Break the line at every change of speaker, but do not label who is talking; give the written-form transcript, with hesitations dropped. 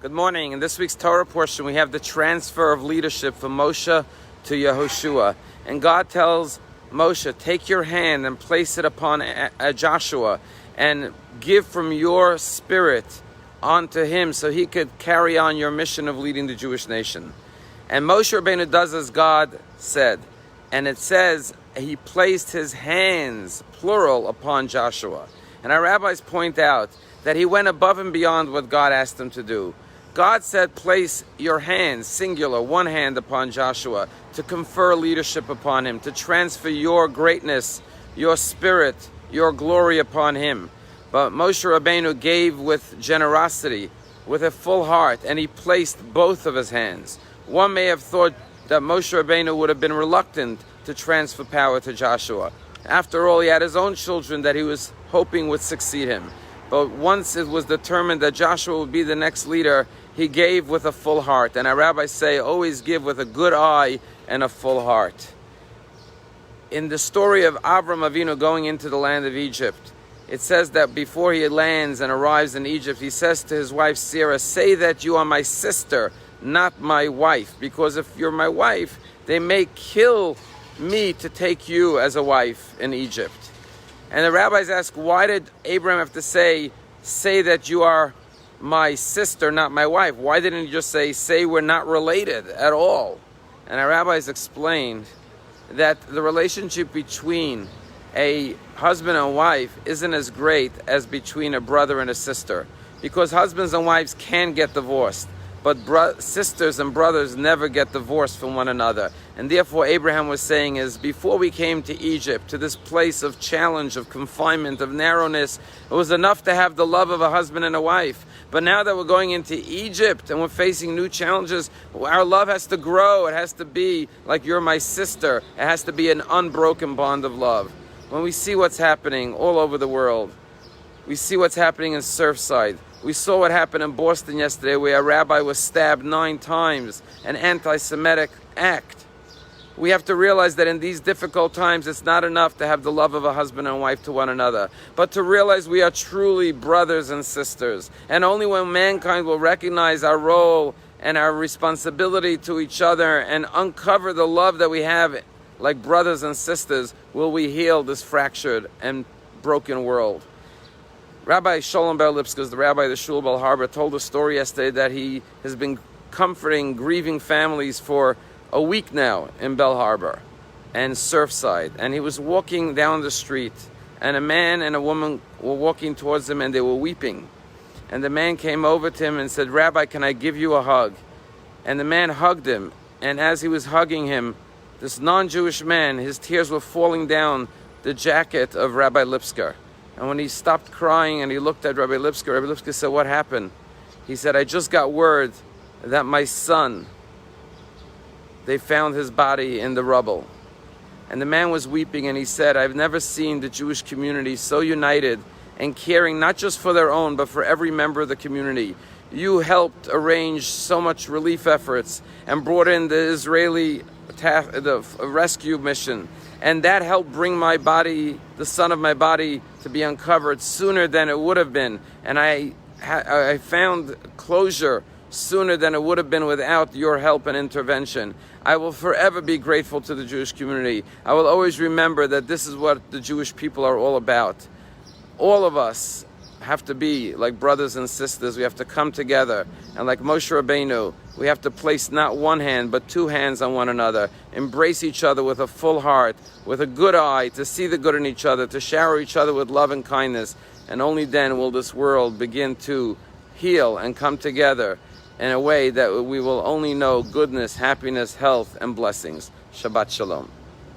Good morning. In this week's Torah portion, we have the transfer of leadership from Moshe to Yehoshua. And God tells Moshe, take your hand and place it upon Joshua and give from your spirit onto him so he could carry on your mission of leading the Jewish nation. And Moshe Rabbeinu does as God said. And it says he placed his hands, plural, upon Joshua. And our rabbis point out that he went above and beyond what God asked him to do. God said, place your hands, singular, one hand upon Joshua, to confer leadership upon him, to transfer your greatness, your spirit, your glory upon him. But Moshe Rabbeinu gave with generosity, with a full heart, and he placed both of his hands. One may have thought that Moshe Rabbeinu would have been reluctant to transfer power to Joshua. After all, he had his own children that he was hoping would succeed him. But once it was determined that Joshua would be the next leader, he gave with a full heart. And our rabbis say, always give with a good eye and a full heart. In the story of Avram Avinu going into the land of Egypt, it says that before he lands and arrives in Egypt, he says to his wife Sarah, say that you are my sister, not my wife. Because if you're my wife, they may kill me to take you as a wife in Egypt. And the rabbis ask, why did Abraham have to say that you are my sister, not my wife? Why didn't he just say we're not related at all? And our rabbis explained that the relationship between a husband and wife isn't as great as between a brother and a sister. Because husbands and wives can get divorced, but sisters and brothers never get divorced from one another. And therefore Abraham was saying is, before we came to Egypt, to this place of challenge, of confinement, of narrowness, it was enough to have the love of a husband and a wife. But now that we're going into Egypt and we're facing new challenges, our love has to grow. It has to be like you're my sister. It has to be an unbroken bond of love. When we see what's happening all over the world, we see what's happening in Surfside. We saw what happened in Boston yesterday where a rabbi was stabbed 9 times, an anti-Semitic act. We have to realize that in these difficult times, it's not enough to have the love of a husband and wife to one another, but to realize we are truly brothers and sisters. And only when mankind will recognize our role and our responsibility to each other and uncover the love that we have like brothers and sisters, will we heal this fractured and broken world. Rabbi Sholem Ber Lipskis, the rabbi of the Shul Bel Harbor, told a story yesterday that he has been comforting grieving families for a week now in Bel Harbor and Surfside. And he was walking down the street, and a man and a woman were walking towards him, and they were weeping. And the man came over to him and said, Rabbi, can I give you a hug? And the man hugged him, and as he was hugging him, this non-Jewish man, his tears were falling down the jacket of Rabbi Lipsker. And when he stopped crying and he looked at Rabbi Lipsker said, what happened? He said, I just got word that my son, they found his body in the rubble. And the man was weeping, and he said, I've never seen the Jewish community so united and caring not just for their own, but for every member of the community. You helped arrange so much relief efforts and brought in the Israeli rescue mission. And that helped bring my body, the son of my body, to be uncovered sooner than it would have been. And I found closure sooner than it would have been without your help and intervention. I will forever be grateful to the Jewish community. I will always remember that this is what the Jewish people are all about. All of us have to be like brothers and sisters. We have to come together. And like Moshe Rabbeinu, we have to place not one hand, but 2 hands on one another. Embrace each other with a full heart, with a good eye, to see the good in each other, to shower each other with love and kindness. And only then will this world begin to heal and come together in a way that we will only know goodness, happiness, health, and blessings. Shabbat Shalom.